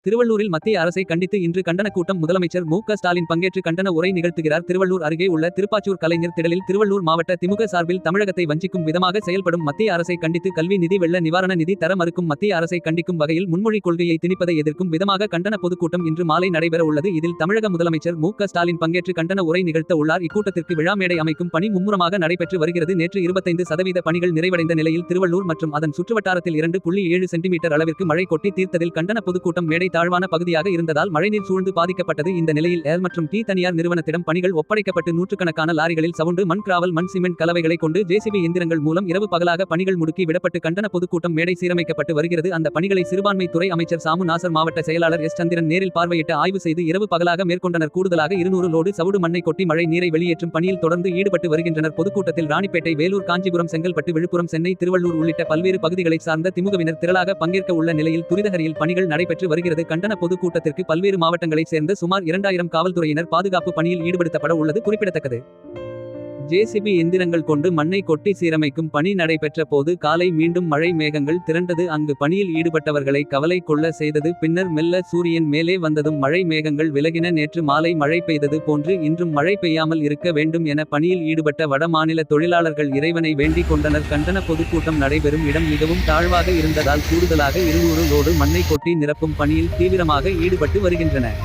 திருவள்ளூரில் மத்திய அரசை கண்டித்து இன்று கண்டன கூட்டம். முதலமைச்சர் மு க ஸ்டாலின் பங்கேற்று கண்டன உரை நிகழ்த்துகிறார். திருவள்ளூர் அருகே உள்ள திருப்பாச்சூர் கலைஞர் திடலில் திருவள்ளூர் மாவட்ட திமுக சார்பில் தமிழகத்தை வஞ்சிக்கும் விதமாக செயல்படும் மத்திய அரசை கண்டித்து கல்வி நிதி வெள்ள நிவாரண நிதி தர மறுக்கும் மத்திய அரசை கண்டிக்கும் வகையில் முன்மொழி கொள்கையை திணிப்பதை எதிர்க்கும் விதமாக கண்டன பொதுக்கூட்டம் இன்று மாலை நடைபெற உள்ளது. இதில் தமிழக முதலமைச்சர் மு க ஸ்டாலின் பங்கேற்று கண்டன உரை நிகழ்த்த உள்ளார். இக்கூட்டத்திற்கு விழா மேடை அமைக்கும் பணி மும்முரமாக நடைபெற்று வருகிறது. நேற்று 25% பணிகள் நிறைவடைந்த நிலையில் திருவள்ளூர் மற்றும் அதன் சுற்றுவட்டாரத்தில் 2.7 சென்டிமீட்டர் அளவிற்கு மழை கொட்டி தீர்த்ததில் கண்டன பொதுக்கூட்டம் மேடை தாழ்வான பகுதியாக இருந்ததால் மழைநீர் சூழ்ந்து பாதிக்கப்பட்டது. இந்த நிலையில் ஏர் மற்றும் டி தனியார் நிறுவனத்திடம் பணிகள் ஒப்படைக்கப்பட்டு நூற்றுக்கணக்கான லாரிகளில் சவுண்டு மண் கிராவல் மண் சிமெண்ட் கலவைகளை கொண்டு ஜேசிபி எந்திரங்கள் மூலம் இரவு பகலாக பணிகள் முடுக்கி விடப்பட்டு கண்டன பொதுக்கூட்டம் மேடை சீரமைக்கப்பட்டு வருகிறது. அந்த பணிகளை சிறுபான்மை துறை அமைச்சர் சாமு நாசர், மாவட்ட செயலாளர் எஸ் சந்திரன் நேரில் பார்வையிட்டு ஆய்வு செய்து இரவு பகலாக மேற்கொண்டனர். கூடுதலாக 200 லோடு சவுடு மண்ணை கொட்டி மழை நீரை வெளியேற்றும் பணியில் தொடர்ந்து ஈடுபட்டு வருகின்றனர். பொதுக்கூட்டத்தில் ராணிப்பேட்டை, வேலூர், காஞ்சிபுரம், செங்கல்பட்டு, விழுப்புரம், சென்னை, திருவள்ளூர் உள்ளிட்ட பல்வேறு பகுதிகளை சார்ந்த திமுகவினர் திரளாக பங்கேற்க உள்ள நிலையில் துரிதகரியில் பணிகள் நடைபெற்று வருகிறது. கண்டன பொதுக்கூட்டத்திற்கு பல்வேறு மாவட்டங்களைச் சேர்ந்த சுமார் 2000 காவல்துறையினர் பாதுகாப்பு பணியில் ஈடுபடுத்தப்பட உள்ளது குறிப்பிடத்தக்கது. ஜேசிபி எந்திரங்கள் கொண்டு மண்ணை கொட்டி சீரமைக்கும் பணி நடைபெற்ற போது காலை மீண்டும் மழை மேகங்கள் திரண்டது. அங்கு பணியில் ஈடுபட்டவர்களை கவலை கொள்ள செய்தது. பின்னர் மெல்ல சூரியன் மேலே வந்ததும் மழை மேகங்கள் விலகின. நேற்று மாலை மழை பெய்தது போன்று இன்றும் மழை பெய்யாமல் இருக்க வேண்டும் என பணியில் ஈடுபட்ட வட மாநில தொழிலாளர்கள் இறைவனை வேண்டிக் கொண்டனர். கண்டன பொதுக்கூட்டம் நடைபெறும் இடம் மிகவும் தாழ்வாக இருந்ததால் கூடுதலாக 200 லோடு மண்ணை கொட்டி நிரப்பும் பணியில் தீவிரமாக ஈடுபட்டு வருகின்றனர்.